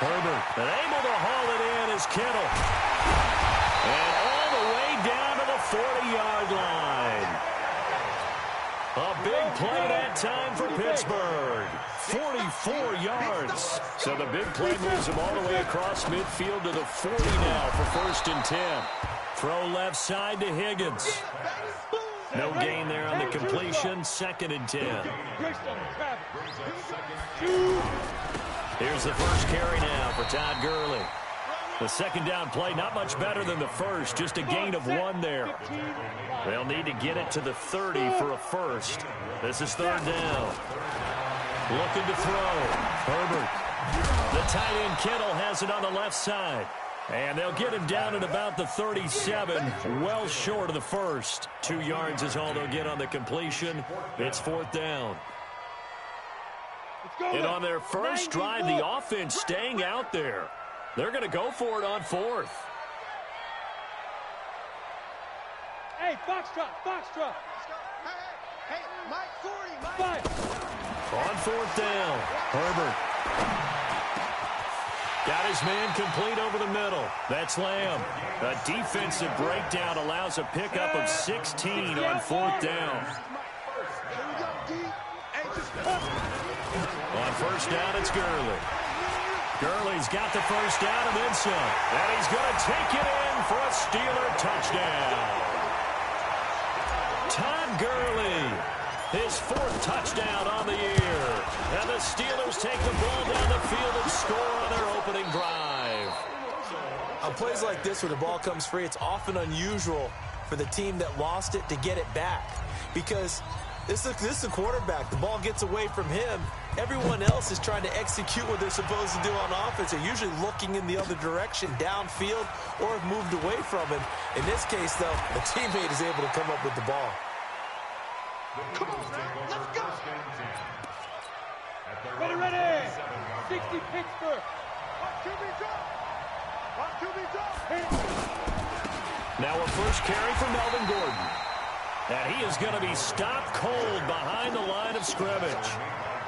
Herbert, and able to haul it in is Kittle. And all the way down to the 40-yard line. A big play that time for Pittsburgh. 44 yards. So the big play moves him all the way across midfield to the 40 now for 1st and 10. Throw left side to Higgins. No gain there on the completion. 2nd and 10. Here's the first carry now for Todd Gurley. The 2nd down play, not much better than the first. Just a gain of 1 there. They'll need to get it to the 30 for a first. This is 3rd down. Looking to throw. Herbert. The tight end Kittle has it on the left side. And they'll get him down at about the 37, well short of the first. 2 yards is all they'll get on the completion. It's 4th down. And on their first drive, the offense staying out there. They're going to go for it on 4th. Hey, Foxtrot. Hey, Mike 40, Mike. On 4th down, Herbert. Got his man complete over the middle. That's Lamb. A defensive breakdown allows a pickup of 16 on 4th down. On 1st down, it's Gurley. Gurley's got the first down and then some. And he's going to take it in for a Steeler touchdown. Todd Gurley, his 4th touchdown on the year. And the Steelers take the ball down the field and score on their opening drive. On plays like this where the ball comes free, it's often unusual for the team that lost it to get it back. Because this is a quarterback. The ball gets away from him. Everyone else is trying to execute what they're supposed to do on offense. They're usually looking in the other direction, downfield, or have moved away from him. In this case, though, the teammate is able to come up with the ball. Come on, man. Let's go. Ready. 60 Pittsburgh. Now a first carry for Melvin Gordon. And he is going to be stopped cold behind the line of scrimmage.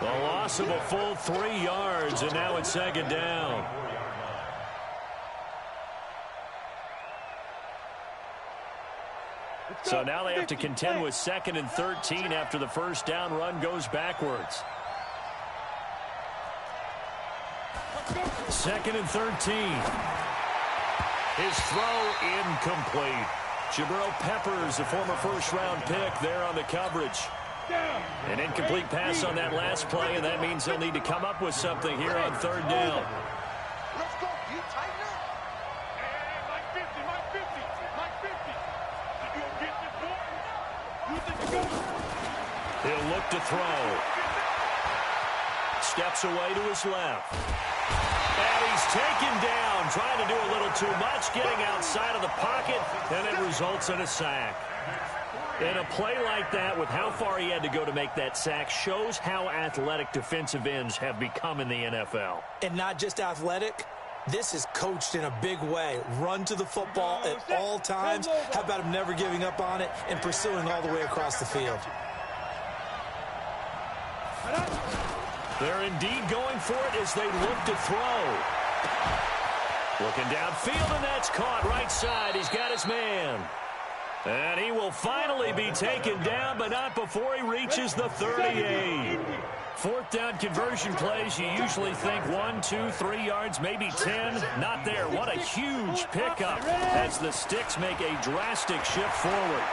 A loss of a full 3 yards, and now it's 2nd down. So now they have to contend with 2nd and 13 after the first down run goes backwards. 2nd and 13. His throw incomplete. Jabril Peppers, a former first-round pick, there on the coverage. An incomplete pass on that last play, and that means they'll need to come up with something here on 3rd down. Let's go. You tighten up. Mike 50. Mike 50. You gonna get this ball? You think you go? He'll look to throw. Steps away to his left. And he's taken down, trying to do a little too much, getting outside of the pocket, and it results in a sack. And a play like that, with how far he had to go to make that sack, shows how athletic defensive ends have become in the NFL. And not just athletic, this is coached in a big way. Run to the football at all times. How about him never giving up on it and pursuing all the way across the field? They're indeed going for it as they look to throw. Looking downfield, and that's caught right side. He's got his man. And he will finally be taken down, but not before he reaches the 38. 4th down conversion plays, you usually think 1, 2, 3 yards, maybe 10. Not there. What a huge pickup as the Sticks make a drastic shift forward.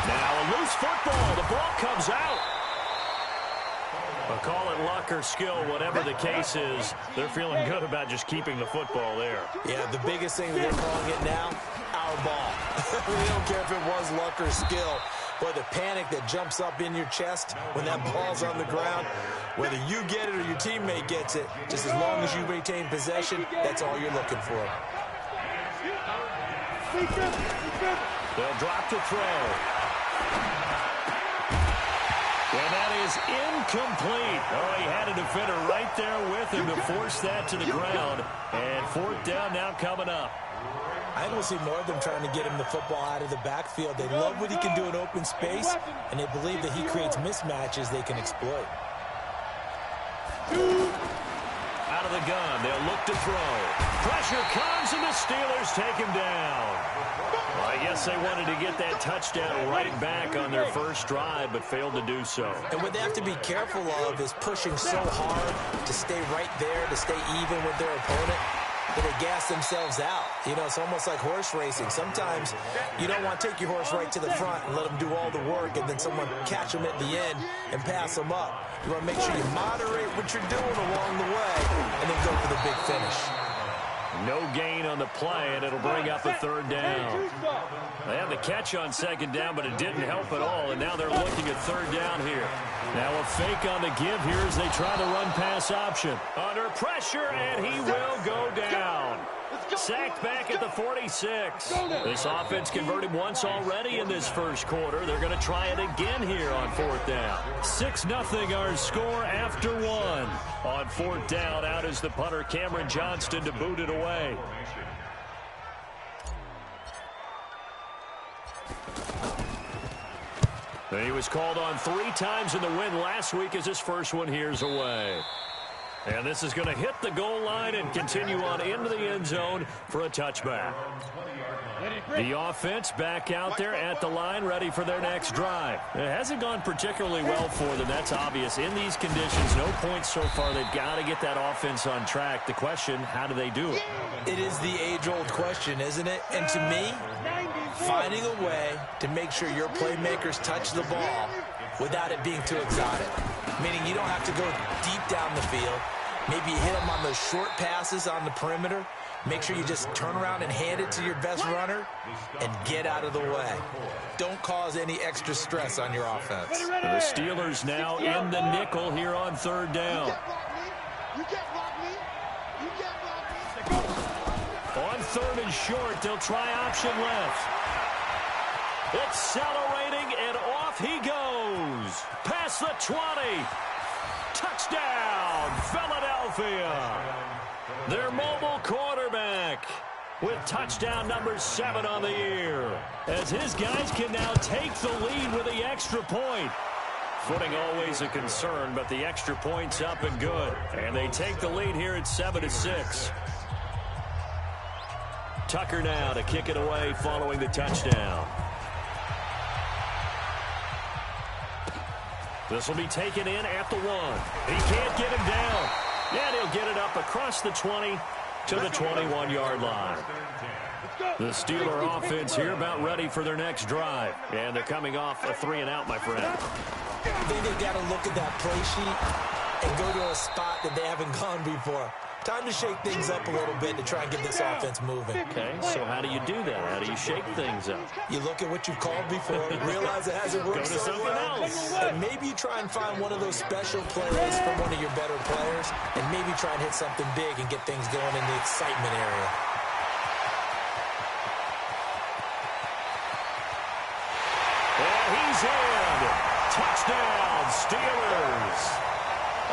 Now a loose football. The ball comes out. I'll call it luck or skill, whatever the case is. They're feeling good about just keeping the football there. Yeah, the biggest thing that they're calling it now, our ball. We don't care if it was luck or skill. But the panic that jumps up in your chest when that ball's on the ground, whether you get it or your teammate gets it, just as long as you retain possession, that's all you're looking for. They'll drop to throw. And that is incomplete. Oh, he had a defender right there with him to force that to the ground. And 4th down now coming up. I don't see more of them trying to get him the football out of the backfield. They love what he can do in open space, and they believe that he creates mismatches they can exploit. the gun. They'll look to throw. Pressure comes, and the Steelers take him down. Well, I guess they wanted to get that touchdown right back on their first drive, but failed to do so. And what they have to be careful of is pushing so hard to stay right there, to stay even with their opponent, that they gas themselves out. You know, it's almost like horse racing. Sometimes you don't want to take your horse right to the front and let them do all the work, and then someone catch them at the end and pass them up. You want to make sure you moderate what you're doing along the way and then go for the big finish. No gain on the play, and it'll bring up a third down. They had the catch on second down, but it didn't help at all, and now they're looking at third down here. Now a fake on the give here as they try the run-pass option. Under pressure, and he will go down. Sacked back at the 46. This offense converted once already in this first quarter. They're going to try it again here on fourth down. 6-0 our score after one. On fourth down, out is the punter, Cameron Johnston, to boot it away. He was called on 3 times in the win last week as his first one here's away. And this is going to hit the goal line and continue on into the end zone for a touchback. The offense back out there at the line, ready for their next drive. It hasn't gone particularly well for them. That's obvious. In these conditions, no points so far. They've got to get that offense on track. The question, how do they do it? It is the age-old question, isn't it? And to me, finding a way to make sure your playmakers touch the ball without it being too exotic. Meaning you don't have to go deep down the field. Maybe you hit them on those short passes on the perimeter. Make sure you just turn around and hand it to your best runner and get out of the way. Don't cause any extra stress on your offense. The Steelers now in the nickel here on third down. You can't block me. You can't block me. On third and short, they'll try option left. Accelerating, and off he goes. Past the 20. Touchdown, Philadelphia. Their mobile quarterback with touchdown number 7 on the year, as his guys can now take the lead with the extra point. Footing always a concern, but the extra point's up and good. And they take the lead here at 7-6. Tucker now to kick it away following the touchdown. This will be taken in at the 1. He can't get him down. And he'll get it up across the 20 to the 21-yard line. The Steeler offense here about ready for their next drive. And they're coming off a 3-and-out, my friend. I think they've got to look at that play sheet and go to a spot that they haven't gone before. Time to shake things up a little bit to try and get this offense moving. Okay, so how do you do that? How do you shake things up? You look at what you've called before, realize it hasn't worked so well, and maybe you try and find one of those special plays from one of your better players, and maybe try and hit something big and get things going in the excitement area. And he's in. Touchdown, Steelers.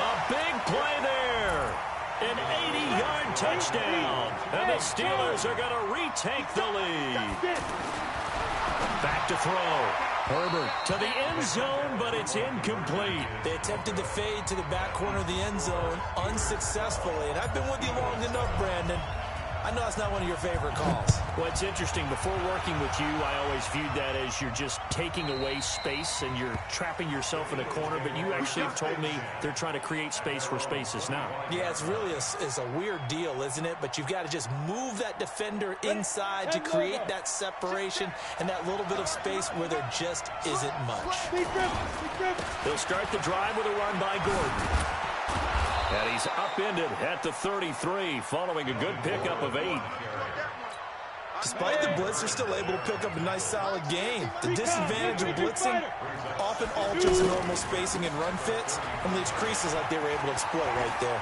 A big play there. An 80-yard touchdown. And the Steelers are going to retake the lead. Back to throw. Herbert to the end zone, but it's incomplete. They attempted to fade to the back corner of the end zone unsuccessfully. And I've been with you long enough, Brandon. I know it's not one of your favorite calls. Well, it's interesting. Before working with you, I always viewed that as you're just taking away space and you're trapping yourself in a corner. But you actually have told me they're trying to create space where space is not. Yeah, it's really a weird deal, isn't it? But you've got to just move that defender inside to create that separation and that little bit of space where there just isn't much. They'll start the drive with a run by Gordon. And he's upended at the 33 following a good pickup of 8. Despite the blitz, they're still able to pick up a nice, solid gain. The disadvantage of blitzing often alters the normal spacing and run fits and leaves creases like they were able to exploit right there.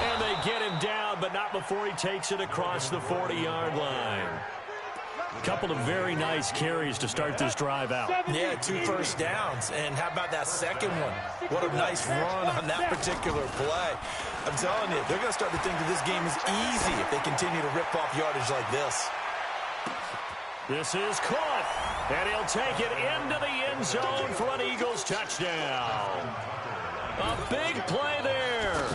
And they get him down, but not before he takes it across the 40-yard line. A couple of very nice carries to start this drive out. Yeah, 2 first downs. And how about that second one? What a nice run on that particular play. I'm telling you, they're going to start to think that this game is easy if they continue to rip off yardage like this. This is caught, and he'll take it into the end zone for an Eagles touchdown. A big play there.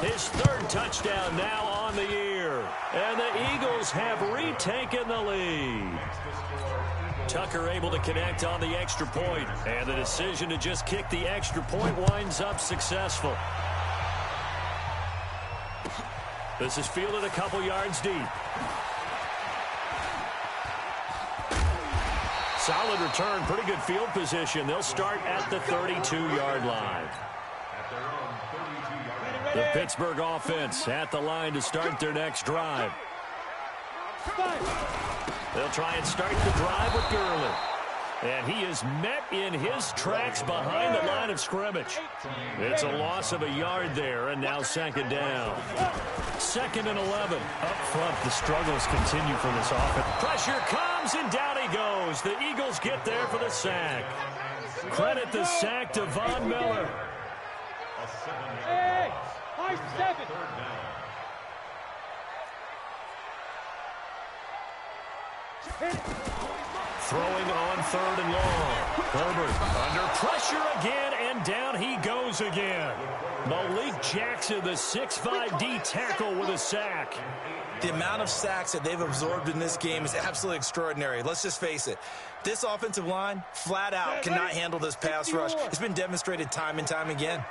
His 3rd touchdown now on the year. And the Eagles have retaken the lead. Tucker able to connect on the extra point. And the decision to just kick the extra point winds up successful. This is fielded a couple yards deep. Solid return, pretty good field position. They'll start at the 32-yard line. The Pittsburgh offense at the line to start their next drive. They'll try and start the drive with Gurley. And he is met in his tracks behind the line of scrimmage. It's a loss of a yard there, and now second down. 2nd and 11. Up front, the struggles continue for this offense. Pressure comes, and down he goes. The Eagles get there for the sack. Credit the sack to Von Miller. Hey, 5-7. Throwing on 3rd and long. Herbert under pressure again, and down he goes again. Malik Jackson, the 6'5" D tackle with a sack. The amount of sacks that they've absorbed in this game is absolutely extraordinary. Let's just face it. This offensive line, flat out, cannot handle this pass rush. It's been demonstrated time and time again.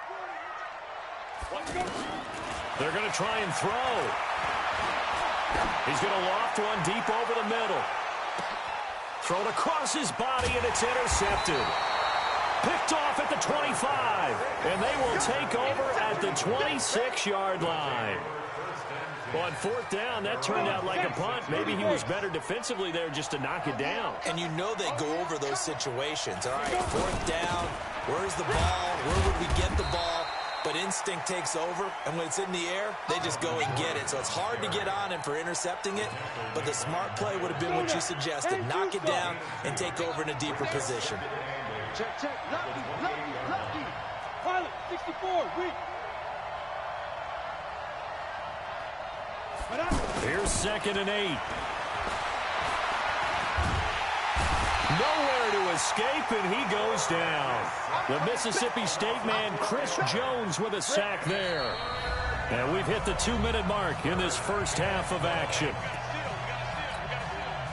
They're going to try and throw. He's going to loft one deep over the middle. Thrown across his body, and it's intercepted. Picked off at the 25, and they will take over at the 26-yard line. Well, on 4th down, that turned out like a punt. Maybe he was better defensively there just to knock it down. And you know they go over those situations. All right, 4th down, where's the ball? Where would we get the ball? But instinct takes over, and when it's in the air, they just go and get it. So it's hard to get on him for intercepting it, but the smart play would have been what you suggested. Knock it down and take over in a deeper position. Check, check. Lefty. Pilot, 64, weak. Here's 2nd and 8. Nowhere to escape, and he goes down. The Mississippi State man, Chris Jones, with a sack there. And we've hit the 2-minute mark in this first half of action.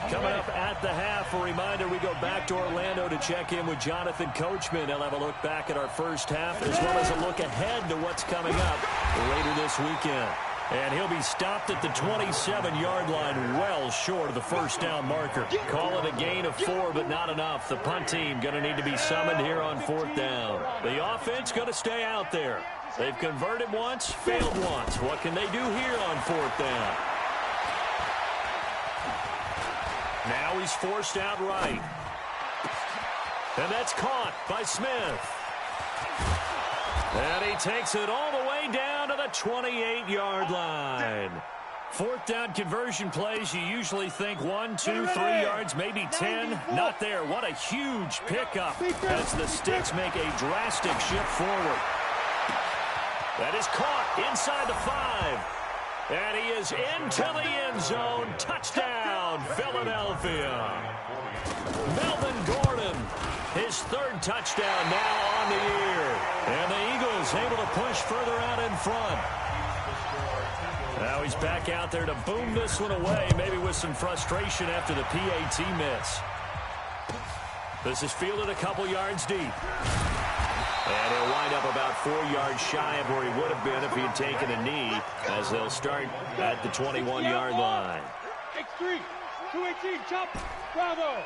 Coming up at the half, a reminder, we go back to Orlando to check in with Jonathan Coachman. He'll have a look back at our first half, as well as a look ahead to what's coming up later this weekend. And he'll be stopped at the 27-yard line, well short of the first down marker. Call it a gain of 4, but not enough. The punt team going to need to be summoned here on 4th down. The offense going to stay out there. They've converted once, failed once. What can they do here on 4th down? Now he's forced out right. And that's caught by Smith. And he takes it all the way down to the 28-yard line. 4th down conversion plays, you usually think 1, 2, 3 yards, maybe 10. Not there. What a huge pickup as the Sticks make a drastic shift forward. That is caught inside the 5. And he is into the end zone. Touchdown, Philadelphia. Melvin Gordon, his 3rd touchdown now on the year. And the Eagles able to push further out in front. Now he's back out there to boom this one away, maybe with some frustration after the PAT miss. This is fielded a couple yards deep. And he'll wind up about 4 yards shy of where he would have been if he had taken a knee, as they'll start at the 21-yard line. X3, 218, chop, bravo.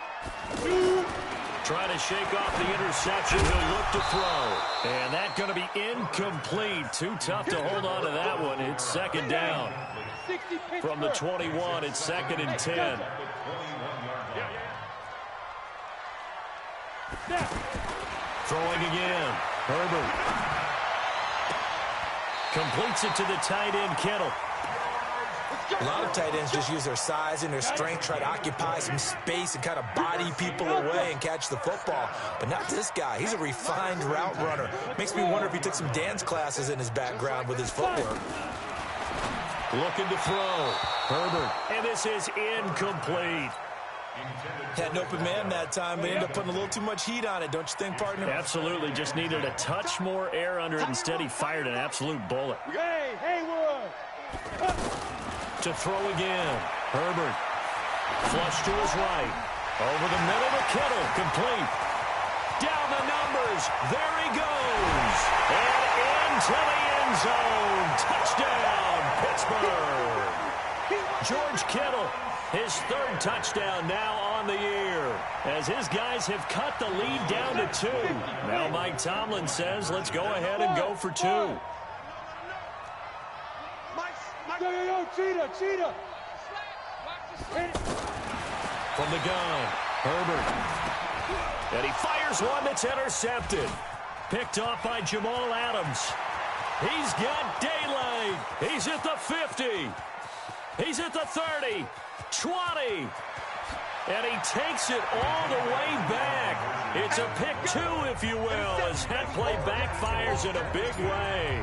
Trying to shake off the interception. He'll look to throw. And that's going to be incomplete. Too tough to hold on to that one. It's 2nd down. From the 21, it's 2nd and 10. Throwing again. Herbert. Completes it to the tight end, Kittle. A lot of tight ends just use their size and their strength, try to occupy some space and kind of body people away and catch the football. But not this guy. He's a refined route runner. Makes me wonder if he took some dance classes in his background with his footwork. Looking to throw. Herbert. And this is incomplete. Had an open man that time, but ended up putting a little too much heat on it, don't you think, partner? Absolutely. Just needed a touch more air under it. Instead, he fired an absolute bullet. Hey, Haywood! To throw again. Herbert. Flush to his right. Over the middle to Kittle. Complete. Down the numbers. There he goes. And into the end zone. Touchdown, Pittsburgh. George Kittle, his third touchdown now on the year, as his guys have cut the lead down to 2. Now Mike Tomlin says, let's go ahead and go for 2. Yo, cheetah! From the gun, Herbert. And he fires one that's intercepted. Picked off by Jamal Adams. He's got daylight. He's at the 50. He's at the 30, 20, and he takes it all the way back. It's a pick 2, if you will, as that play backfires in a big way.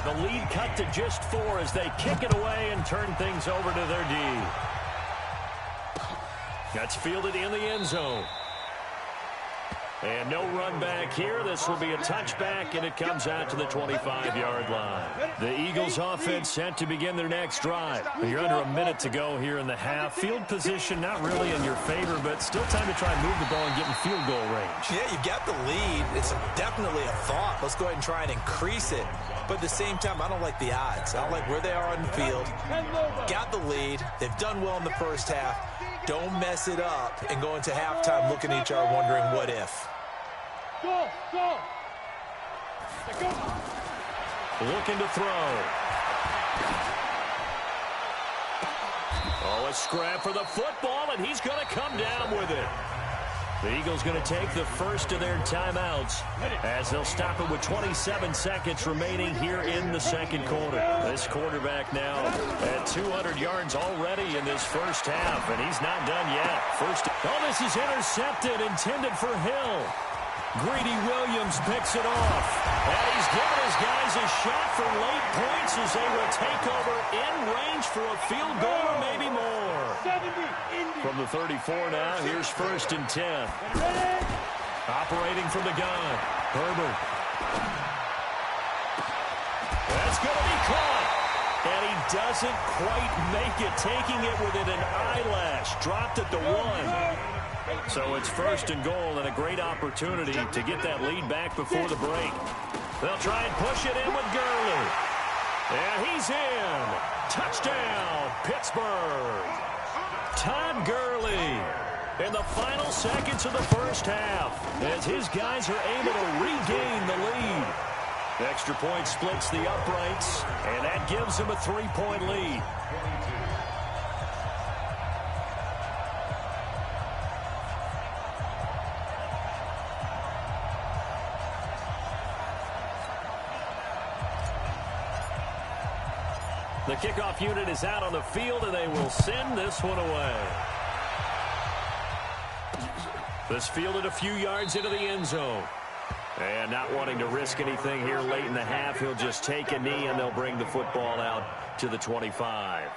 The lead cut to just 4 as they kick it away and turn things over to their D. That's fielded in the end zone. And no run back here. This will be a touchback, and it comes out to the 25-yard line. The Eagles offense set to begin their next drive. You're under a minute to go here in the half. Field position not really in your favor, but still time to try and move the ball and get in field goal range. Yeah, you've got the lead. It's definitely a thought. Let's go ahead and try and increase it. But at the same time, I don't like the odds. I don't like where they are on the field. Got the lead. They've done well in the first half. Don't mess it up and go into halftime looking at each other wondering what if. Go! Looking to throw. Oh, a scrap for the football, and he's going to come down with it. The Eagles going to take the first of their timeouts as they'll stop it with 27 seconds remaining here in the second quarter. This quarterback now at 200 yards already in this first half, and he's not done yet. This is intercepted, intended for Hill. Greedy Williams picks it off. And he's given his guys a shot for late points as they will take over in range for a field goal or maybe more. From the 34 now, here's 1st and 10. Operating from the gun, Herbert. That's going to be caught. And he doesn't quite make it, taking it within an eyelash. Dropped at the 1. So it's 1st and goal, and a great opportunity to get that lead back before the break. They'll try and push it in with Gurley. And he's in. Touchdown, Pittsburgh. Todd Gurley in the final seconds of the first half as his guys are able to regain the lead. The extra point splits the uprights, and that gives them a 3-point lead. The kickoff unit is out on the field, and they will send this one away. This fielded a few yards into the end zone. And not wanting to risk anything here late in the half, he'll just take a knee, and they'll bring the football out to the 25.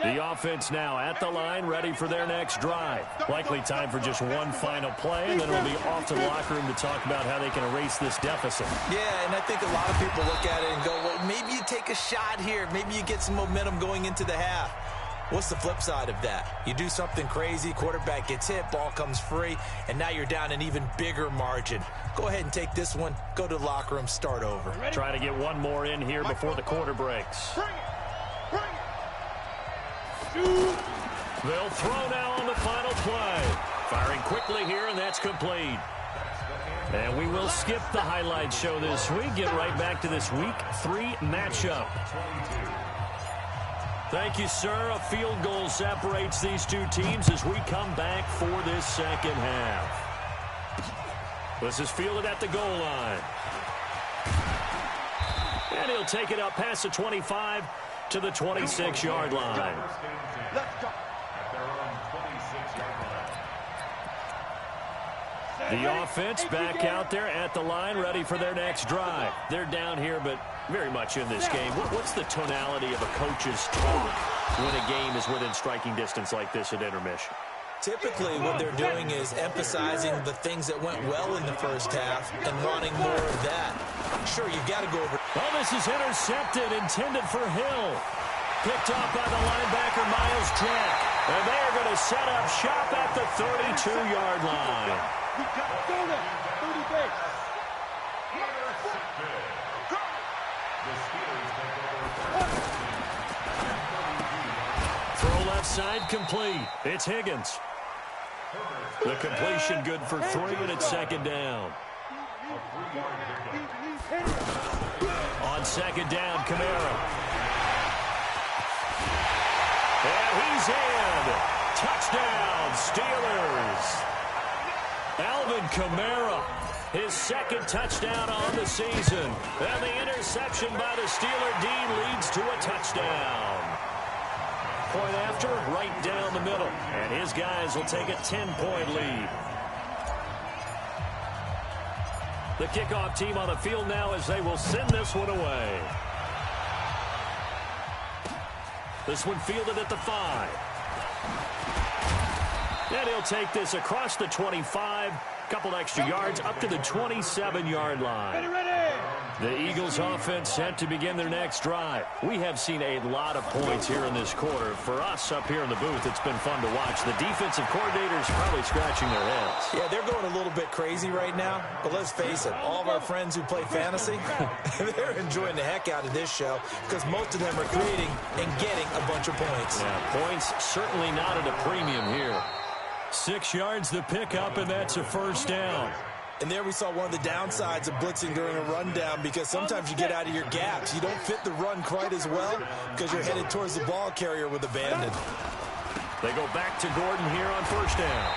The offense now at the line, ready for their next drive. Likely time for just one final play, and then it'll be off to the locker room to talk about how they can erase this deficit. Yeah, and I think a lot of people look at it and go, well, maybe you take a shot here. Maybe you get some momentum going into the half. What's the flip side of that? You do something crazy, quarterback gets hit, ball comes free, and now you're down an even bigger margin. Go ahead and take this one, go to the locker room, start over. Try to get one more in here before the quarter breaks. They'll throw now on the final play. Firing quickly here, and that's complete. And we will skip the highlight show this week. Get right back to this Week 3 matchup. Thank you, sir. A field goal separates these two teams as we come back for this second half. This is fielded at the goal line. And he'll take it up past the 25 to the 26-yard line. Let's go. The offense back out there at the line, ready for their next drive. They're down here, but very much in this game. What's the tonality of a coach's talk when a game is within striking distance like this at intermission? Typically, what they're doing is emphasizing the things that went well in the first half and wanting more of that. Sure, you've got to go over. Oh, this is intercepted, intended for Hill. Picked off by the linebacker, Miles Jack. And they are going to set up shop at the 32-yard line. We got to go there. 30 base. Throw left side complete. It's Higgins. The completion good for 3, and it's second down. On second down, Kamara. And he's in. Touchdown, Steelers. Alvin Kamara, his second touchdown on the season. And the interception by the Steeler D leads to a touchdown. Point after, right down the middle. And his guys will take a 10-point lead. The kickoff team on the field now as they will send this one away. This one fielded at the 5. And he'll take this across the 25. Couple extra yards up to the 27-yard line. The Eagles offense set to begin their next drive. We have seen a lot of points here in this quarter. For us up here in the booth, it's been fun to watch. The defensive coordinators probably scratching their heads. Yeah, they're going a little bit crazy right now. But let's face it, all of our friends who play fantasy, they're enjoying the heck out of this show because most of them are creating and getting a bunch of points. Yeah, points certainly not at a premium here. 6 yards the pickup, and that's a first down. And there we saw one of the downsides of blitzing during a rundown because sometimes you get out of your gaps. You don't fit the run quite as well because you're headed towards the ball carrier with abandon. They go back to Gordon here on first down.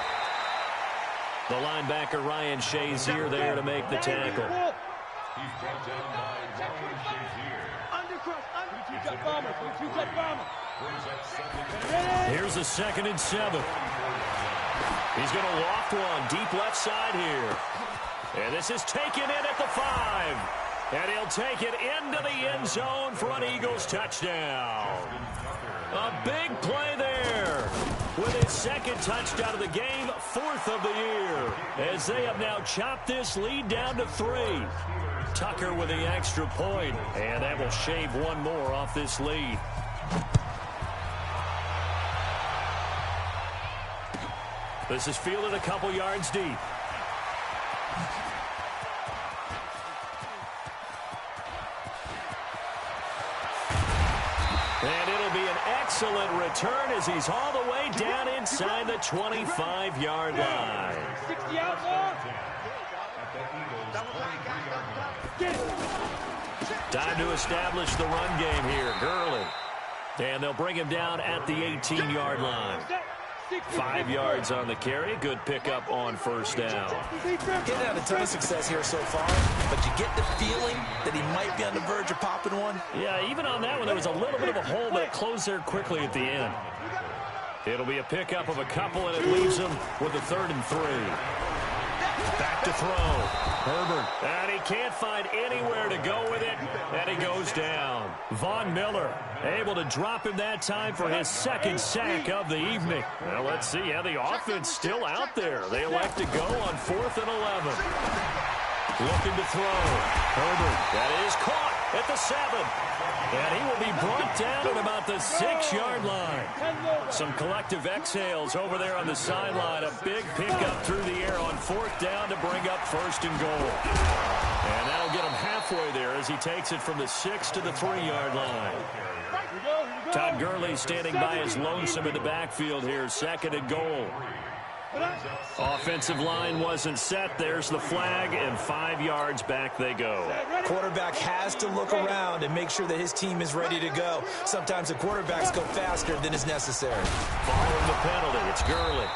The linebacker, Ryan Shazier, there to make the tackle. He's brought down by Ryan Shazier. Here's a 2nd and 7. He's going to loft one deep left side here. And this is taken in at the 5. And he'll take it into the end zone for an Eagles touchdown. A big play there. With his 2nd touchdown of the game, 4th of the year. As they have now chopped this lead down to 3. Tucker with the extra point. And that will shave one more off this lead. This is fielded a couple yards deep. And it'll be an excellent return as he's all the way down inside the 25-yard line. 60 out more. Time to establish the run game here. Gurley. And they'll bring him down at the 18-yard line. 5 yards on the carry. Good pickup on first down. He's had a ton of success here so far, but you get the feeling that he might be on the verge of popping one. Yeah, even on that one, there was a little bit of a hole, but it closed there quickly at the end. It'll be a pickup of a couple, and it leaves him with a 3rd and 3. Back to throw. Herbert. And he can't find anywhere to go with it, and he goes down. Von Miller able to drop him that time for his 2nd sack of the evening. Well, let's see how the offense still out there. They elect to go on 4th and 11. Looking to throw. Herbert. That is caught at the 7. And he will be brought down at about the 6-yard line. Some collective exhales over there on the sideline. A big pickup through the air on 4th down to bring up 1st and goal. And that'll get him halfway there as he takes it from the 6 to the 3-yard line. Todd Gurley standing by his lonesome in the backfield here. 2nd and goal. Offensive line wasn't set. There's the flag, and 5 yards back they go. Quarterback has to look around and make sure that his team is ready to go. Sometimes the quarterbacks go faster than is necessary. Following the penalty, it's Gurley.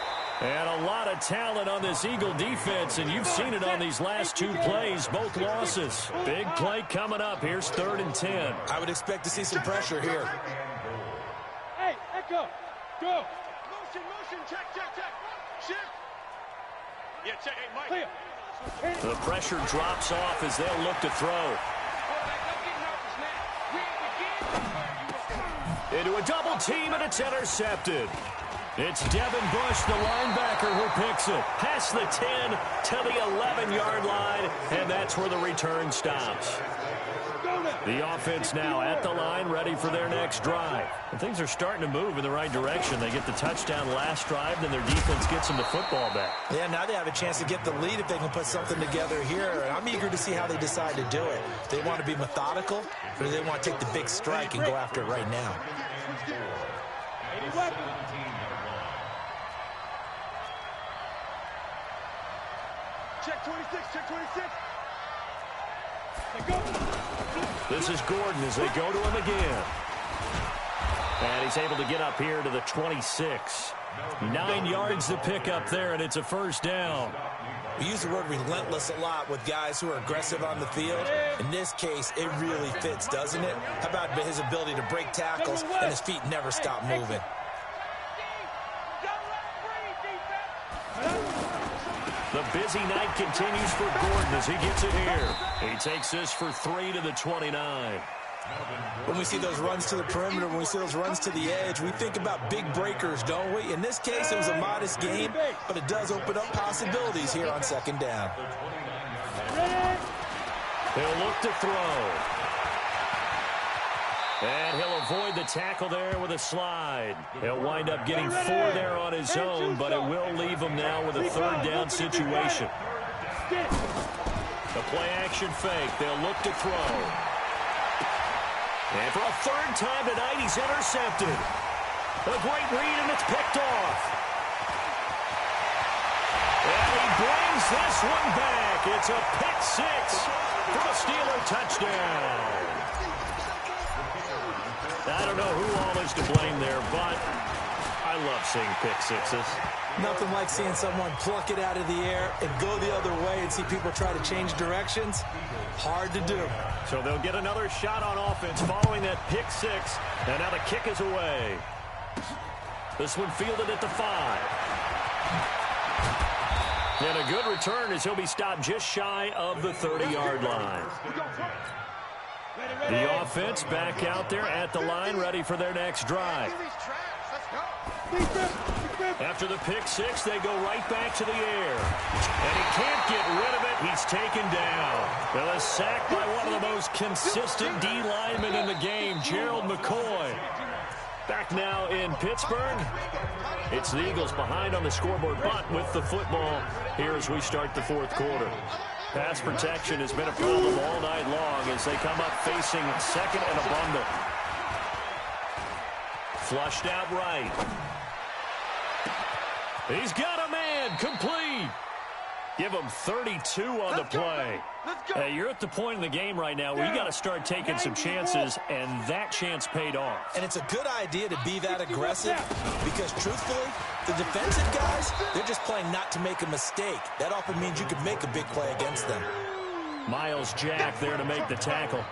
And a lot of talent on this Eagle defense, and you've seen it on these last 2 plays, both losses. Big play coming up. Here's 3rd and 10. I would expect to see some pressure here. Hey, Echo, go. Motion, check. Shift. Yeah, check. Hey, Mike. The pressure drops off as they'll look to throw. Into a double team, and it's intercepted. It's Devin Bush, the linebacker, who picks it. Past the 10 to the 11-yard line, and that's where the return stops. The offense now at the line, ready for their next drive. And things are starting to move in the right direction. They get the touchdown last drive, then their defense gets them the football back. Yeah, now they have a chance to get the lead if they can put something together here. I'm eager to see how they decide to do it. Do they want to be methodical, or do they want to take the big strike and go after it right now? Check 26, check 26. This is Gordon as they go to him again. And he's able to get up here to the 26. 9 yards to pick up there, and it's a first down. We use the word relentless a lot with guys who are aggressive on the field. In this case, it really fits, doesn't it? How about his ability to break tackles and his feet never stop moving? The busy night continues for Gordon as he gets it here. He takes this for 3 to the 29. When we see those runs to the perimeter, when we see those runs to the edge, we think about big breakers, don't we? In this case, it was a modest game, but it does open up possibilities here on second down. He'll look to throw. And he'll avoid the tackle there with a slide. He'll wind up getting 4 there on his own, but it will leave him now with a third down situation. The play-action fake. They'll look to throw. And for a third time tonight, he's intercepted. A great read, and it's picked off. And he brings this one back. It's a pick 6 for a Steeler touchdown. I don't know who all is to blame there, but I love seeing pick sixes. Nothing like seeing someone pluck it out of the air and go the other way and see people try to change directions. Hard to do. So they'll get another shot on offense following that pick 6, and now the kick is away. This one fielded at the 5. And a good return as he'll be stopped just shy of the 30-yard line. The offense back out there at the line, ready for their next drive. After the pick 6, they go right back to the air. And he can't get rid of it. He's taken down. Well, a sack by one of the most consistent D linemen in the game, Gerald McCoy. Back now in Pittsburgh. It's the Eagles behind on the scoreboard, but with the football here as we start the fourth quarter. Pass protection has been a problem all night long as they come up facing second and a bundle. Flushed out right. He's got a man, complete. Give him 32 on the play. Hey, you're at the point in the game right now where you got to start taking some chances, and that chance paid off. And it's a good idea to be that aggressive because, truthfully, the defensive guys, they're just playing not to make a mistake. That often means you can make a big play against them. Miles Jack there to make the tackle.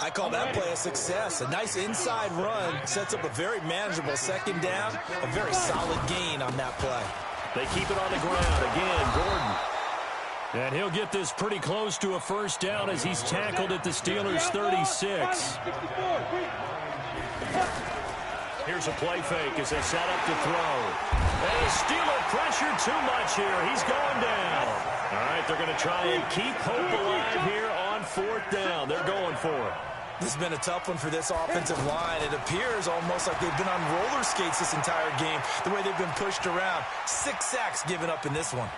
I call that play a success. A nice inside run sets up a very manageable second down, a very solid gain on that play. They keep it on the ground. Again, Gordon. And he'll get this pretty close to a first down as he's tackled at the Steelers' 36. Here's a play fake as they set up to throw. And the Steeler pressure too much here. He's going down. All right, they're going to try and keep hope alive here on fourth down. They're going for it. This has been a tough one for this offensive line. It appears almost like they've been on roller skates this entire game, the way they've been pushed around. 6 sacks given up in this one.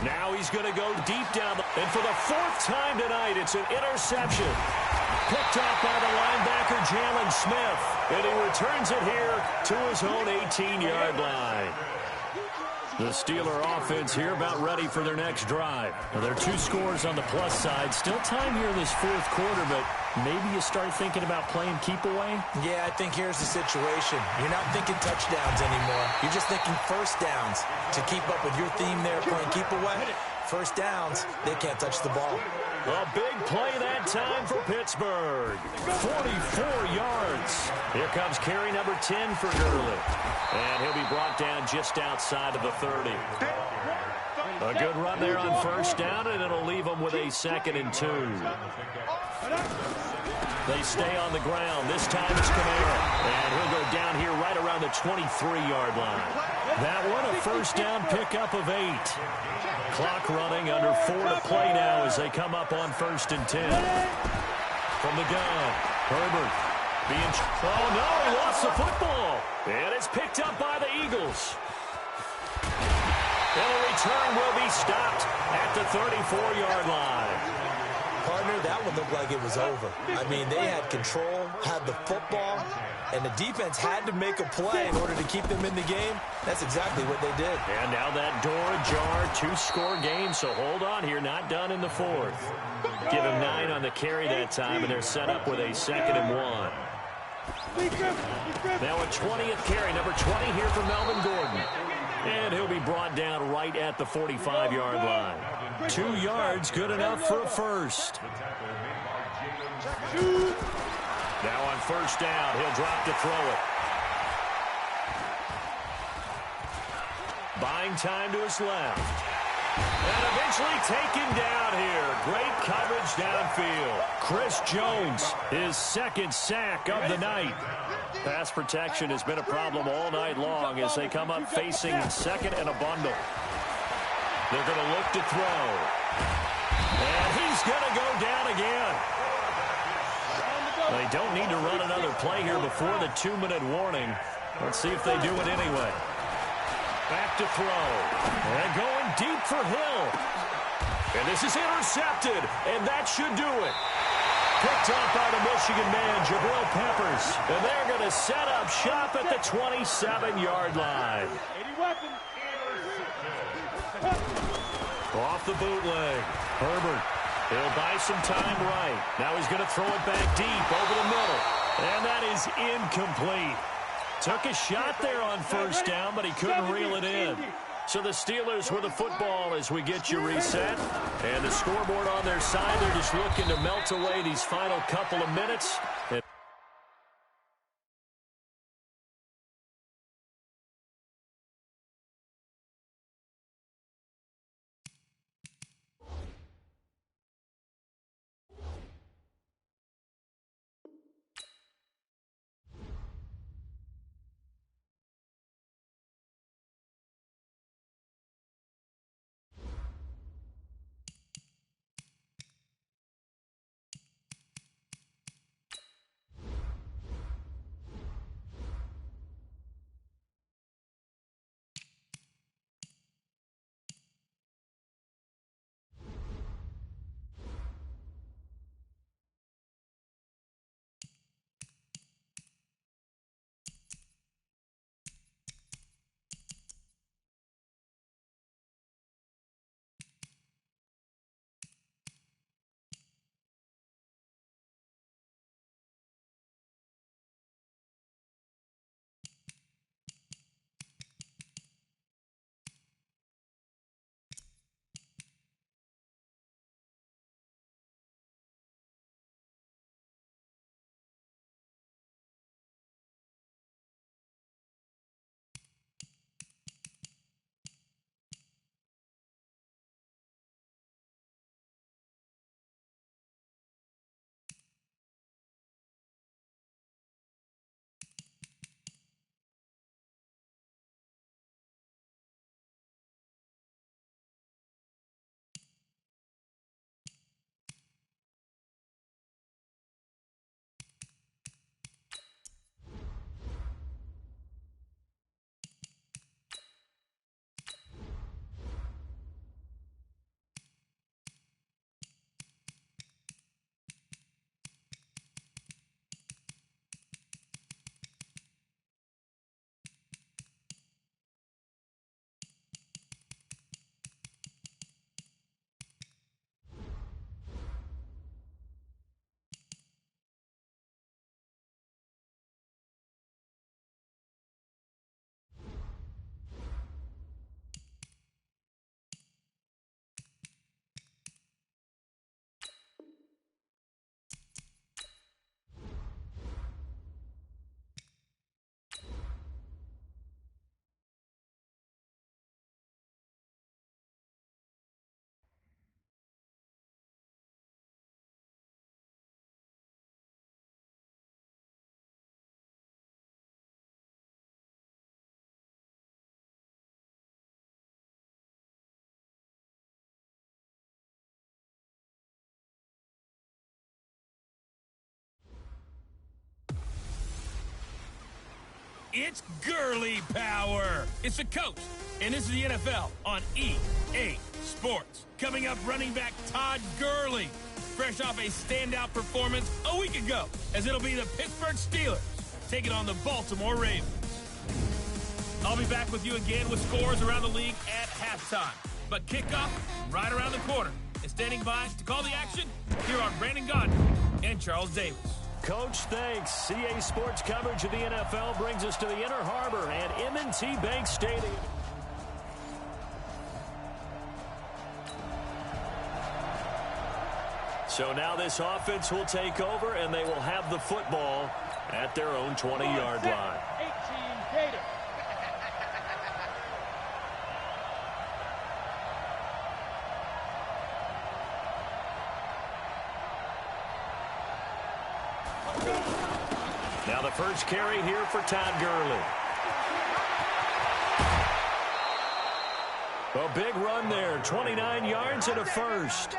Now he's going to go deep down. And for the 4th time tonight, it's an interception. Picked off by the linebacker, Jalen Smith. And he returns it here to his own 18-yard line. The Steeler offense here about ready for their next drive. Well, there are 2 scores on the plus side. Still time here in this fourth quarter, but maybe you start thinking about playing keep away? Yeah, I think here's the situation. You're not thinking touchdowns anymore. You're just thinking first downs. To keep up with your theme there, playing keep away, first downs, they can't touch the ball. A big play that time for Pittsburgh. 44 yards. Here comes carry number 10 for Gurley. And he'll be brought down just outside of the 30. A good run there on first down, and it'll leave him with a 2nd and 2. They stay on the ground. This time it's Kamara. And he'll go down here right around the 23-yard line. That one, a first down pickup of 8. Clock running, under 4 to play now as they come up on 1st and 10. From the gun, Herbert. Oh, no, he lost the football. And it's picked up by the Eagles. And the return will be stopped at the 34-yard line. Partner, that one looked like it was over. I mean, they had control, had the football, and the defense had to make a play in order to keep them in the game. That's exactly what they did. And now that door ajar, 2-score game, so hold on here, not done in the 4th. Give him 9 on the carry that time, and they're set up with a 2nd and 1. Now a 20th carry, number 20 here for Melvin Gordon. And he'll be brought down right at the 45-yard line. 2 yards, good enough for a first. Now on 1st down, he'll drop to throw it. Buying time to his left. And eventually taken down here. Great coverage downfield. Chris Jones, his 2nd sack of the night. Pass protection has been a problem all night long as they come up facing 2nd and a bundle. They're going to look to throw. And he's going to go down again. They don't need to run another play here before the 2-minute warning. Let's see if they do it anyway. Back to throw. And going deep for Hill. And this is intercepted. And that should do it. Picked up by the Michigan man, Jabril Peppers. And they're going to set up shop at the 27-yard line. Off the bootleg. Herbert. He'll buy some time right. Now he's going to throw it back deep over the middle. And that is incomplete. Took a shot there on 1st down, but he couldn't reel it in. So the Steelers with the football as we get you reset. And the scoreboard on their side, they're just looking to melt away these final couple of minutes. It's Gurley power. It's the coach, and this is the NFL on EA Sports. Coming up, running back Todd Gurley, fresh off a standout performance a week ago, as it'll be the Pittsburgh Steelers taking on the Baltimore Ravens. I'll be back with you again with scores around the league at halftime. But kickoff right around the corner. And standing by to call the action, here are Brandon Gaudin and Charles Davis. Coach, thanks. CA Sports coverage of the NFL brings us to the Inner Harbor at M&T Bank Stadium. So now this offense will take over, and they will have the football at their own 20-yard line. 18 Gator. Now the first carry here for Todd Gurley. A big run there, 29 yards and a first.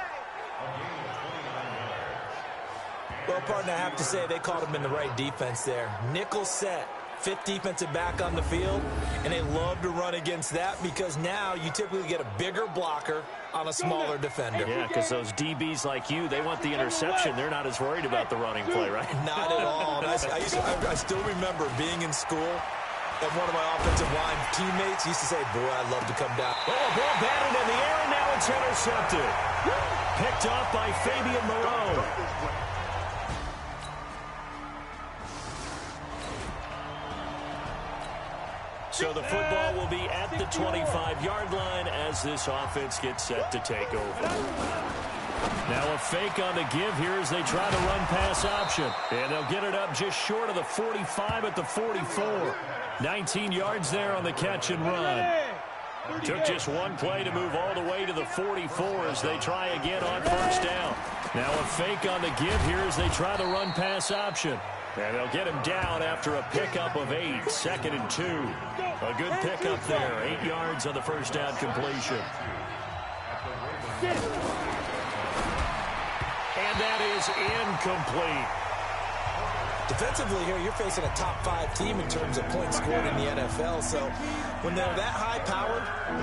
Well, partner, I have to say they called him in the right defense there. Nickel set, fifth defensive back on the field, and they love to run against that because now you typically get a bigger blocker on a smaller defender. Yeah, because those DBs like you, they want the interception. They're not as worried about the running play, right? Not at all. And I still remember being in school, and one of my offensive line teammates used to say, boy, I'd love to come down. Oh, ball batted in the air, and now it's intercepted. Picked off by Fabian Moreau. So the football will be at the 25-yard line as this offense gets set to take over. Now a fake on the give here as they try to run pass option. And they'll get it up just short of the 45 at the 44. 19 yards there on the catch and run. Took just one play to move all the way to the 44 as they try again on first down. Now a fake on the give here as they try to run pass option. And they'll get him down after a pickup of 8, 2nd and 2. A good pickup there, 8 yards on the first down completion. And that is incomplete. Defensively here, you're facing a top-5 team in terms of points scored in the NFL. So when they're that high-powered,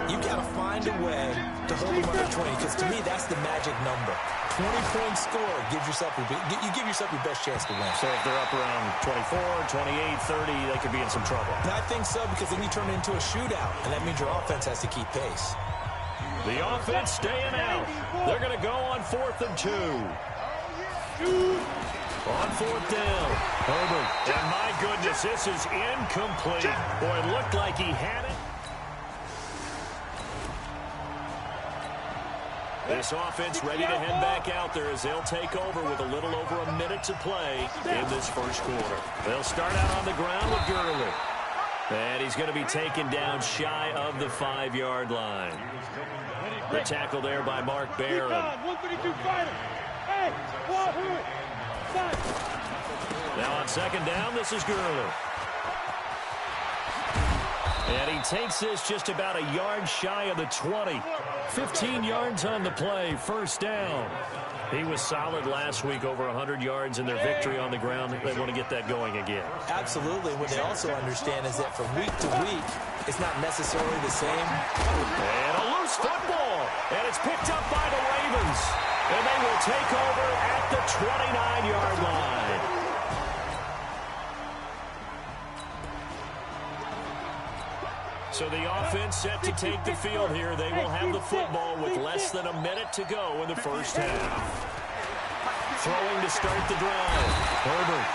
you've got to find a way to hold them under 20. Because to me, that's the magic number. 20 points scored gives yourself you give yourself your best chance to win. So if they're up around 24, 28, 30, they could be in some trouble. And I think so because then you turn it into a shootout, and that means your offense has to keep pace. The offense staying out. They're going to go on 4th and 2. On 4th down, Herbert. And my goodness, this is incomplete. Boy, it looked like he had it. This offense ready to head back out there as they'll take over with a little over a minute to play in this first quarter. They'll start out on the ground with Gurley. And he's going to be taken down shy of the 5-yard line. The tackle there by Mark Barron. 132 fighter. Hey, now on 2nd down, this is Gurley. And he takes this just about a yard shy of the 20. 15 yards on the play, first down. He was solid last week, over 100 yards in their victory on the ground. They want to get that going again. Absolutely. What they also understand is that from week to week, it's not necessarily the same. And a loose football. And it's picked up by the Ravens. And they will take over at the 29-yard line. So the offense set to take the field here. They will have the football with less than a minute to go in the first half. Throwing to start the drive. Herbert.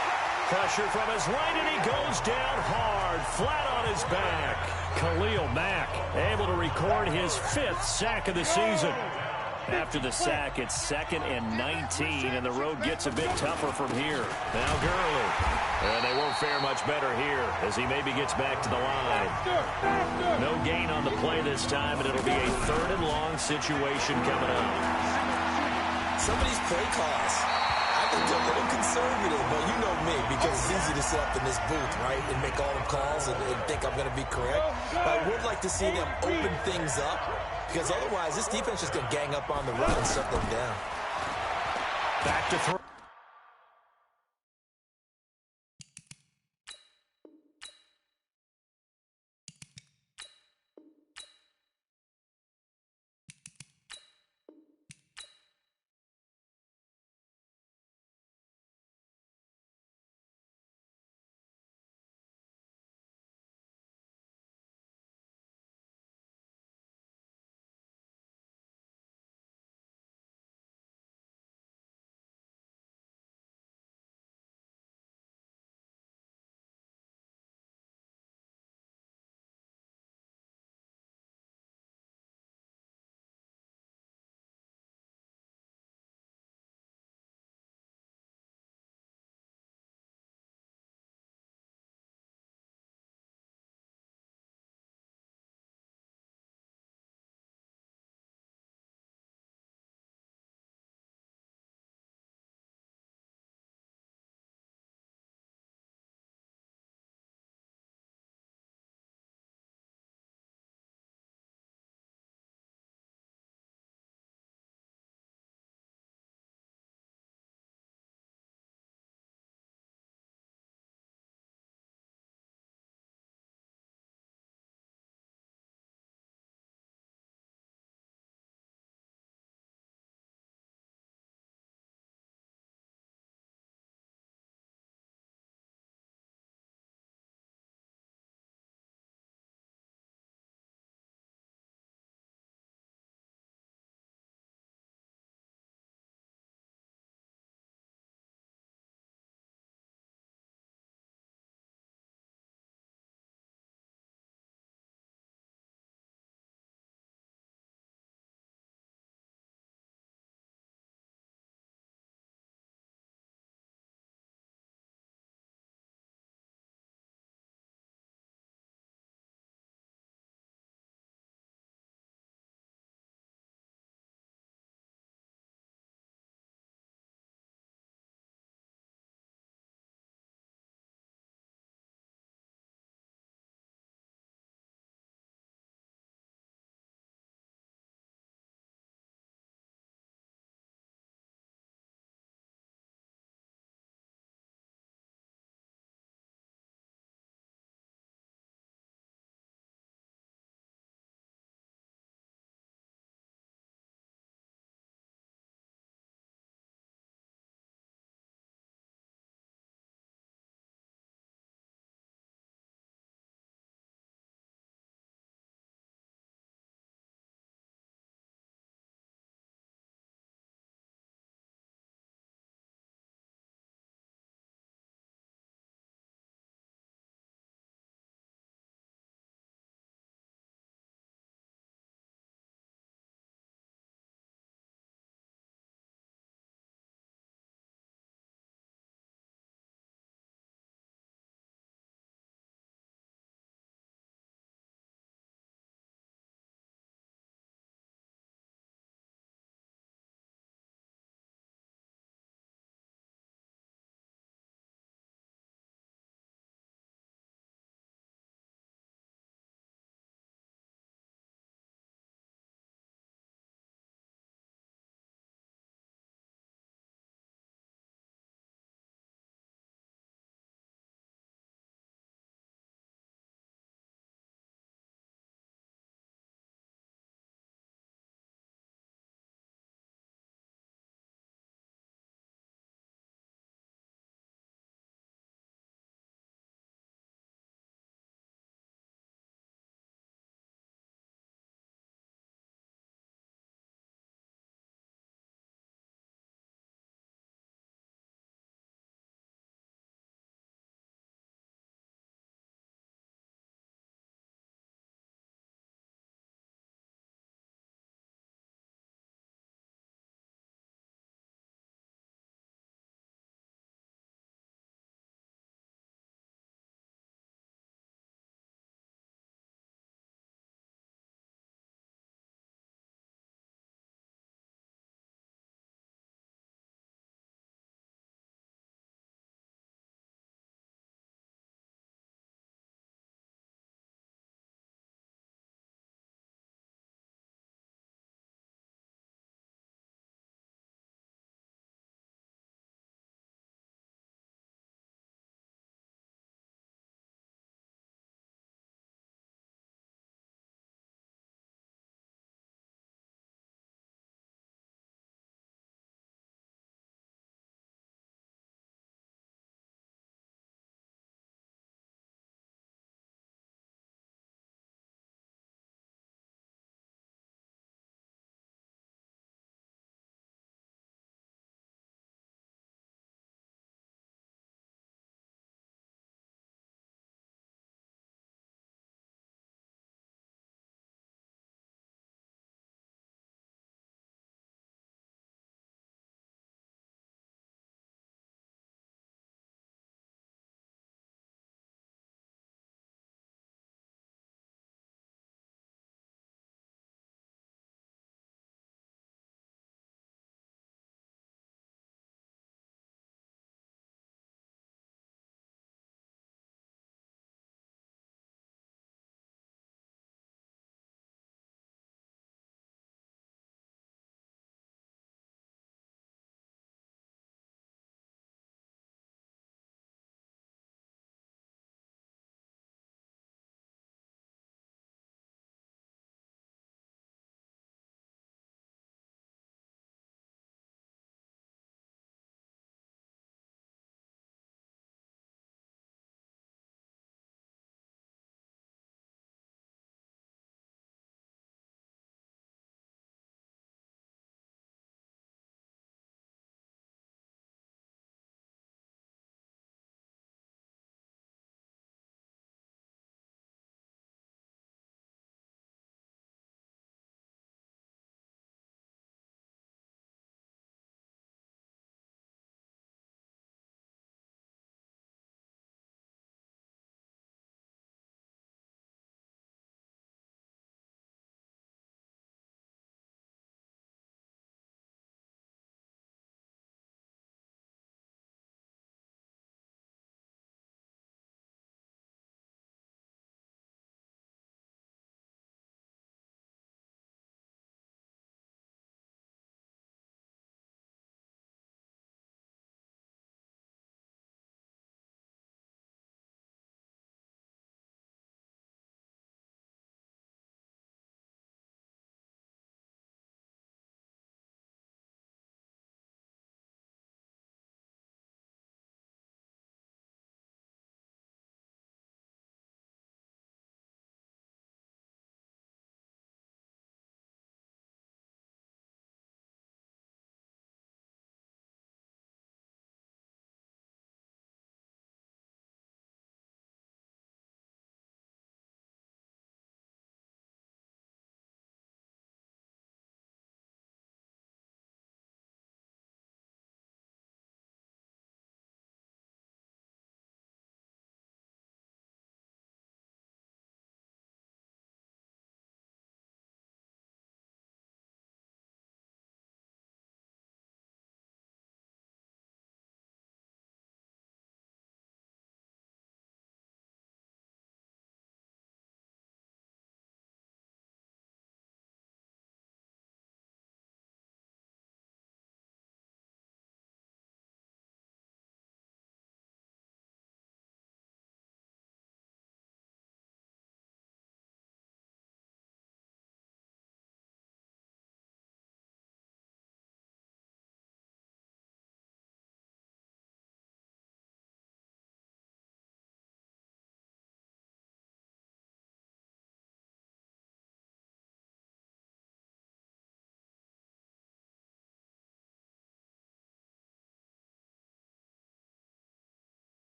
Pressure from his right, and he goes down hard, flat on his back. Khalil Mack able to record his 5th sack of the season. After the sack, it's 2nd and 19, and the road gets a bit tougher from here. Now Gurley. And they won't fare much better here as he maybe gets back to the line. No gain on the play this time, and it'll be a 3rd and long situation coming up. Some of these play calls, I think they're a little conservative, but you know me, because it's easy to sit up in this booth, right, and make all the calls and think I'm going to be correct. But I would like to see them open things up, because otherwise this defense is going to gang up on the run and shut them down. Back to throw.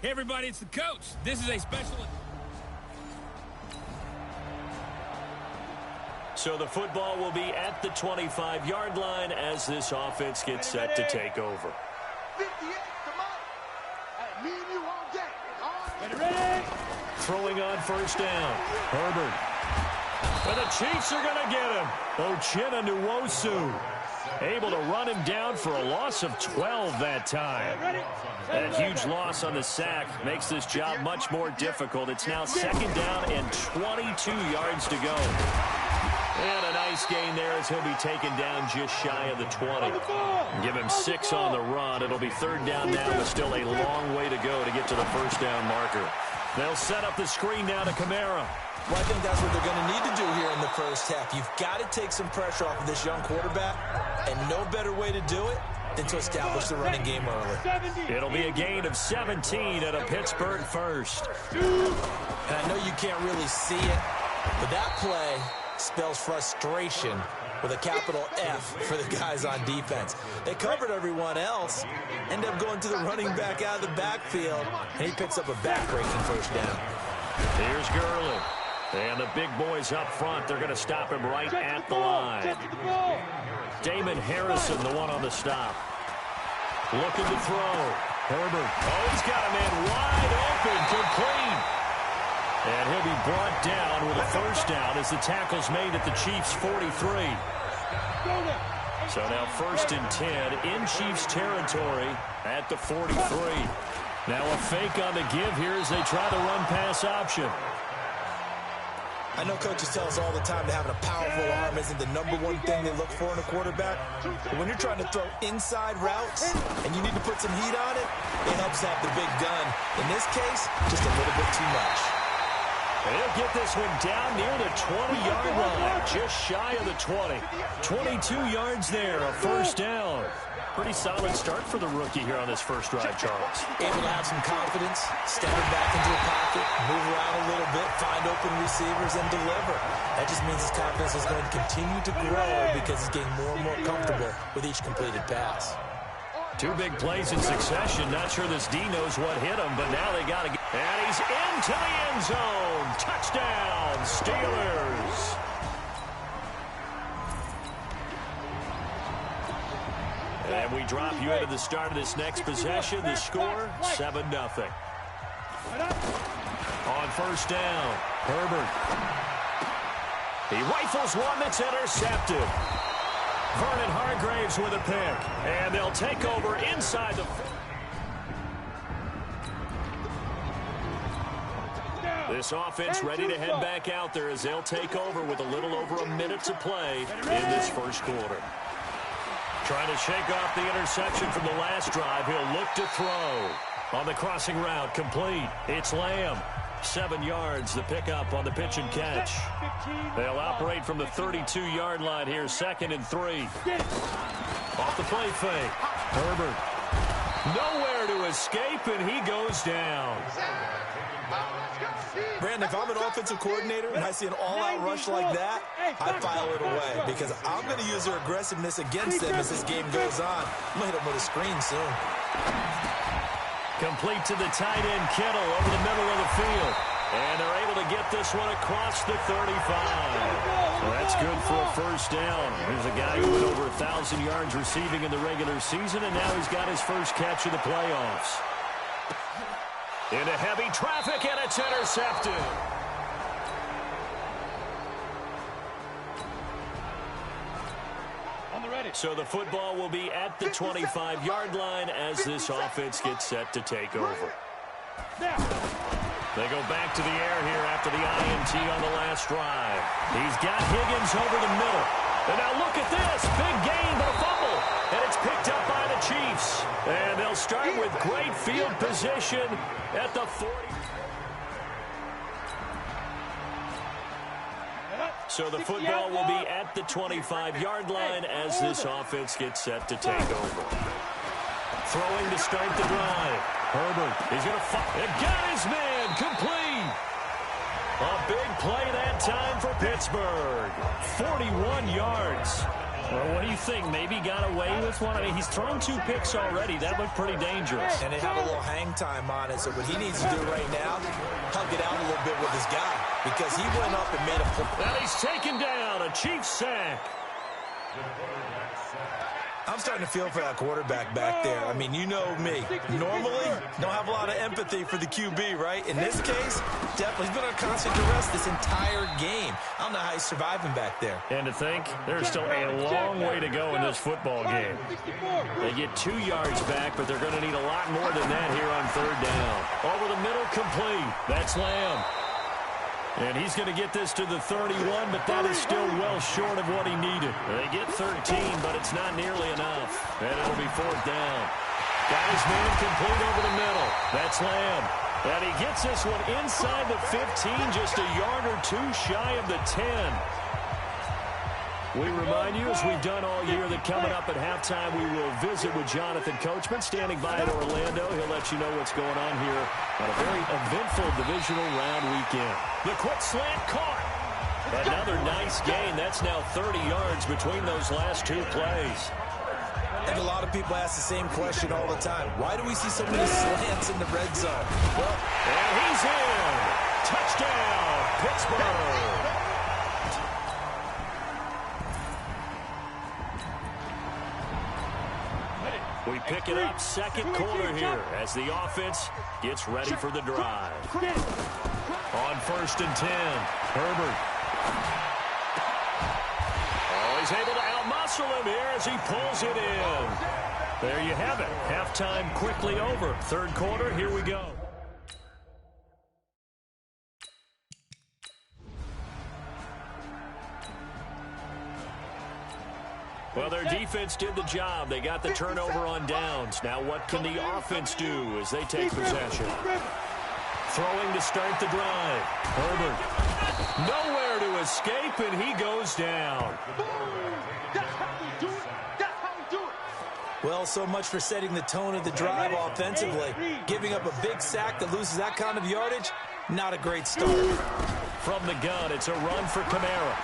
Hey, everybody, it's the coach. This is a special... So the football will be at the 25-yard line as this offense gets set to take over. 58, come on. Hey, me and you all day. All right. Ready? Throwing on first down. Herbert. And the Chiefs are going to get him. Uchenna Nwosu able to run him down for a loss of 12 that time. That huge loss on the sack makes this job much more difficult. It's now second down and 22 yards to go. And a nice gain there as he'll be taken down just shy of the 20. Give him 6 on the run. It'll be third down now, but still a long way to go to get to the first down marker. They'll set up the screen now to Kamara. Well, I think that's what they're going to need to do here in the first half. You've got to take some pressure off of this young quarterback, and no better way to do it than to establish the running game early. It'll be a gain of 17 at a Pittsburgh first. And I know you can't really see it, but that play spells frustration with a capital F for the guys on defense. They covered everyone else, end up going to the running back out of the backfield, and he picks up a back-breaking first down. Here's Gurley. And the big boys up front, they're going to stop him right at the line. Damon Harrison, the one on the stop. Looking to throw. Herbert. Oh, he's got a man wide open, complete. And he'll be brought down with a first down as the tackle's made at the Chiefs' 43. So now first and 10 in Chiefs territory at the 43. Now a fake on the give here as they try the run-pass option. I know coaches tell us all the time that having a powerful arm isn't the #1 thing they look for in a quarterback. But when you're trying to throw inside routes and you need to put some heat on it, it helps have the big gun. In this case, just a little bit too much. They'll get this one down near the 20-yard line, just shy of the 20. 22 yards there, a first down. Pretty solid start for the rookie here on this first drive, Charles. Able to have some confidence, stepping back into the pocket, move around a little bit, find open receivers, and deliver. That just means his confidence is going to continue to grow because he's getting more and more comfortable with each completed pass. 2 big plays in succession. Not sure this D knows what hit him, but now they got to get... And he's into the end zone. Touchdown, Steelers. And we drop you into the start of this next possession. The score, 7-0. On first down, Herbert. He rifles one that's intercepted. Vernon Hargraves with a pick. And they'll take over inside the... This offense ready to head back out there as they'll take over with a little over a minute to play in this first quarter. Trying to shake off the interception from the last drive. He'll look to throw. On the crossing route, complete. It's Lamb. 7 yards, the pickup on the pitch and catch. They'll operate from the 32-yard line here, 2nd and 3. Off the play fake. Herbert. Nowhere to escape, and he goes down. Brandon, if I'm an offensive coordinator and I see an all-out rush like that, I file it away because I'm going to use their aggressiveness against them as this game goes on. I'm going to hit them with a screen soon. Complete to the tight end, Kittle, over the middle of the field. And they're able to get this one across the 35. Well, that's good for a first down. Here's a guy who went over 1,000 yards receiving in the regular season, and now he's got his first catch of the playoffs. Into heavy traffic, and it's intercepted. So the football will be at the 25-yard line as this offense gets set to take over. They go back to the air here after the INT on the last drive. He's got Higgins over the middle. And now look at this. Big gain, but a fumble. And it's picked up by the Chiefs. And they'll start with great field position at the 40. So the football will be at the 25-yard line as this offense gets set to take over. Throwing to start the drive. Herbert, he's going to fire. It got his man, complete. A big play that time for Pittsburgh. 41 yards. Well, what do you think? Maybe got away with one? I mean, he's thrown 2 picks already. That looked pretty dangerous. And it had a little hang time on it, so what he needs to do right now, hug it out a little bit with his guy, because he went up and made a play. Now he's taken down, a Chiefs sack. I'm starting to feel for that quarterback back there. I mean, you know me. Normally, don't have a lot of empathy for the QB, right? In this case, definitely. He's been on constant duress this entire game. I don't know how he's surviving back there. And to think, there's still a long way to go in this football game. They get 2 yards back, but they're going to need a lot more than that here on 3rd down. Over the middle, complete. That's Lamb. And he's going to get this to the 31, but that is still well short of what he needed. They get 13, but it's not nearly enough. And it'll be 4th down. Got his man complete over the middle. That's Lamb. And he gets this one inside the 15, just a yard or 2 shy of the 10. We remind you, as we've done all year, that coming up at halftime, we will visit with Jonathan Coachman, standing by at Orlando. He'll let you know what's going on here on a very eventful divisional round weekend. The quick slant caught. Another nice gain. That's now 30 yards between those last 2 plays. And a lot of people ask the same question all the time. Why do we see so many slants in the red zone? Well, and he's in. Touchdown, Pittsburgh. We pick it up 2nd quarter here as the offense gets ready for the drive. On 1st and 10, Herbert. Oh, he's able to outmuscle him here as he pulls it in. There you have it. Halftime quickly over. 3rd quarter, here we go. Well, their defense did the job. They got the turnover on downs. Now what can the offense do as they take possession? Throwing to start the drive. Herbert. Nowhere to escape, and he goes down. Well, so much for setting the tone of the drive offensively. Giving up a big sack that loses that kind of yardage, not a great start. From the gun, it's a run for Kamara.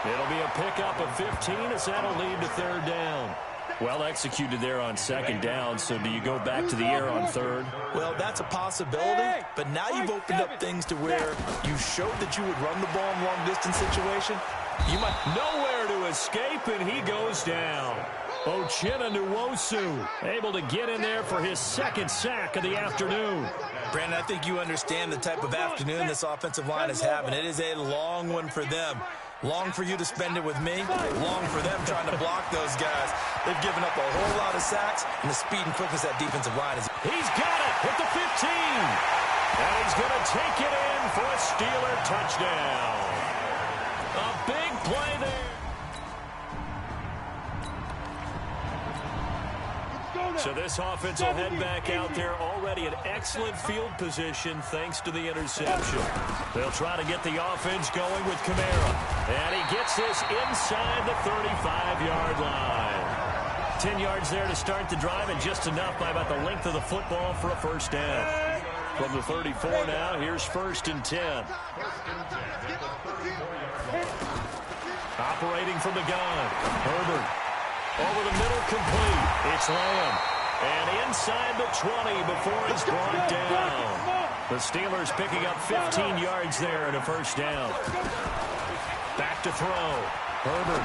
It'll be a pickup of 15 as that'll lead to 3rd down. Well executed there on 2nd down, so do you go back to the air on 3rd? Well, that's a possibility, but now you've opened up things to where you showed that you would run the ball in long-distance situation. You might nowhere to escape, and he goes down. Uchenna Nwosu able to get in there for his 2nd sack of the afternoon. Brandon, I think you understand the type of afternoon this offensive line is having. It is a long one for them. Long for you to spend it with me. Long for them trying to block those guys. They've given up a whole lot of sacks, and the speed and quickness that defensive line is. He's got it at the 15. And he's going to take it in for a Steeler touchdown. A big play there. So this offense will head back out there already in excellent field position thanks to the interception. They'll try to get the offense going with Kamara. And he gets this inside the 35-yard line. 10 yards there to start the drive, and just enough by about the length of the football for a 1st down. From the 34 now, here's 1st and 10. Operating from the gun, Herbert. Over the middle, complete. It's Lamb. And inside the 20 before he's brought down. The Steelers picking up 15 yards there and a 1st down. Back to throw. Herbert.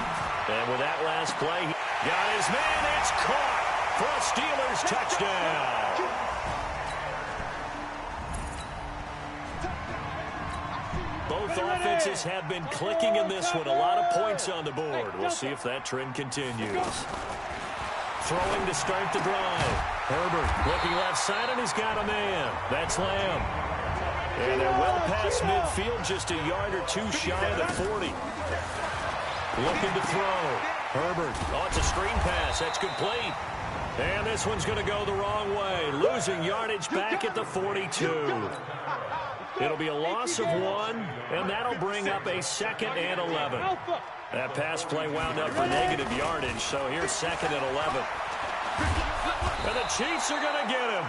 And with that last play, he got his man. It's caught for a Steelers touchdown. Both offenses have been clicking in this one. A lot of points on the board. We'll see if that trend continues. Throwing to start the drive. Herbert looking left side, and he's got a man. That's Lamb. And they're well past midfield, just a yard or 2 shy of the 40. Looking to throw. Herbert. Oh, it's a screen pass. That's complete. And this one's going to go the wrong way. Losing yardage back at the 42. It'll be a loss of 1, and that'll bring up a 2nd and 11. That pass play wound up for negative yardage, so here's 2nd and 11. And the Chiefs are going to get him.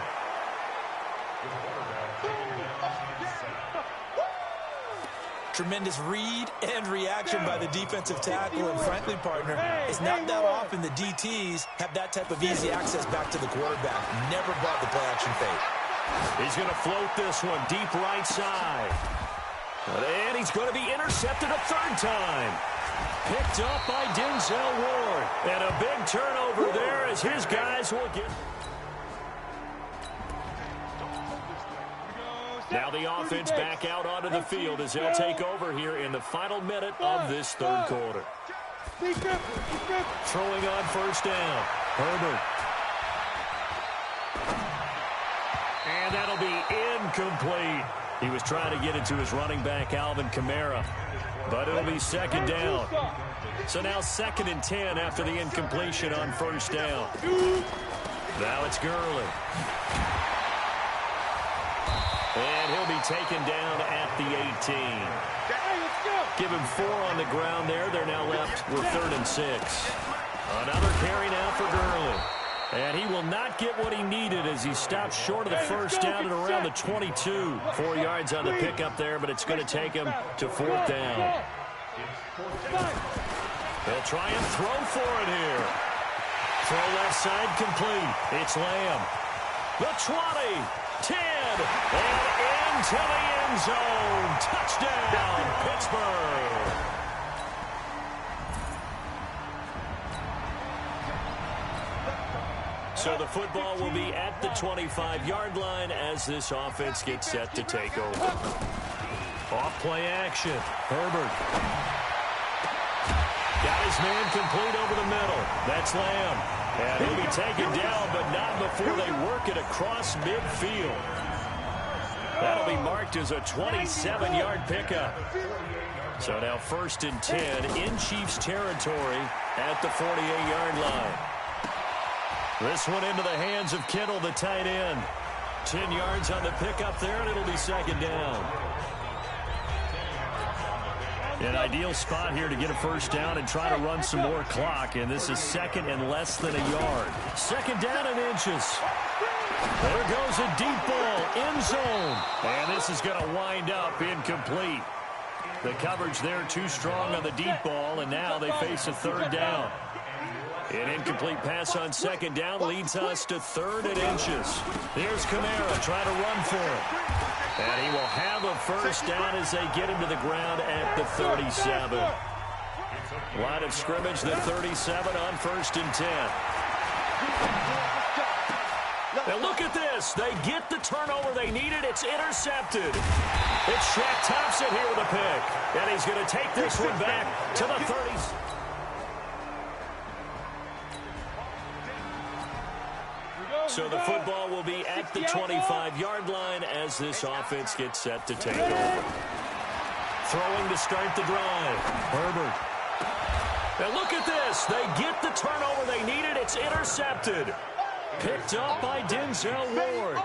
Tremendous read and reaction by the defensive tackle. And frankly, partner, it's not that often the DTs have that type of easy access back to the quarterback. Never bought the play-action fake. He's going to float this one deep right side. And he's going to be intercepted a third time. Picked up by Denzel Ward. And a big turnover there as his guys will get... Now the offense back out onto the field as they'll take over here in the final minute of this third quarter. Throwing on first down. Herbert. And that'll be incomplete. He was trying to get it to his running back, Alvin Kamara. But it'll be second down. So now 2nd and 10 after the incompletion on first down. Now it's Gurley. And he'll be taken down at the 18. Give him 4 on the ground there. They're now left with 3rd and 6. Another carry now for Gurley. And he will not get what he needed as he stopped short of the first down at around the 22. 4 yards on the pickup there, but it's going to take him to 4th down. They'll try and throw for it here. Throw left side complete. It's Lamb. The 20, 10, and into the end zone. Touchdown, Pittsburgh. So the football will be at the 25-yard line as this offense gets set to take over. Off play action. Herbert. Got his man complete over the middle. That's Lamb. And he'll be taken down, but not before they work it across midfield. That'll be marked as a 27-yard pickup. So now 1st and 10 in Chiefs territory at the 48-yard line. This one into the hands of Kittle, the tight end. 10 yards on the pickup there, and it'll be second down. An ideal spot here to get a first down and try to run some more clock, and this is 2nd and less than a yard. 2nd down and inches. There goes a deep ball, end zone. And this is going to wind up incomplete. The coverage there too strong on the deep ball, and now they face a 3rd down. An incomplete pass on 2nd down leads us to 3rd and inches. Here's Kamara trying to run for it. And he will have a first down as they get him to the ground at the 37. Line of scrimmage, the 37 on 1st and 10. Now look at this. They get the turnover they needed. It's intercepted. It's Shaq Thompson here with a pick. And he's going to take this one back to the 30s. So the football will be at the 25-yard line as this offense gets set to take over. Throwing to start the drive. Herbert. Now look at this. They get the turnover they needed. It's intercepted. Picked up by Denzel Ward.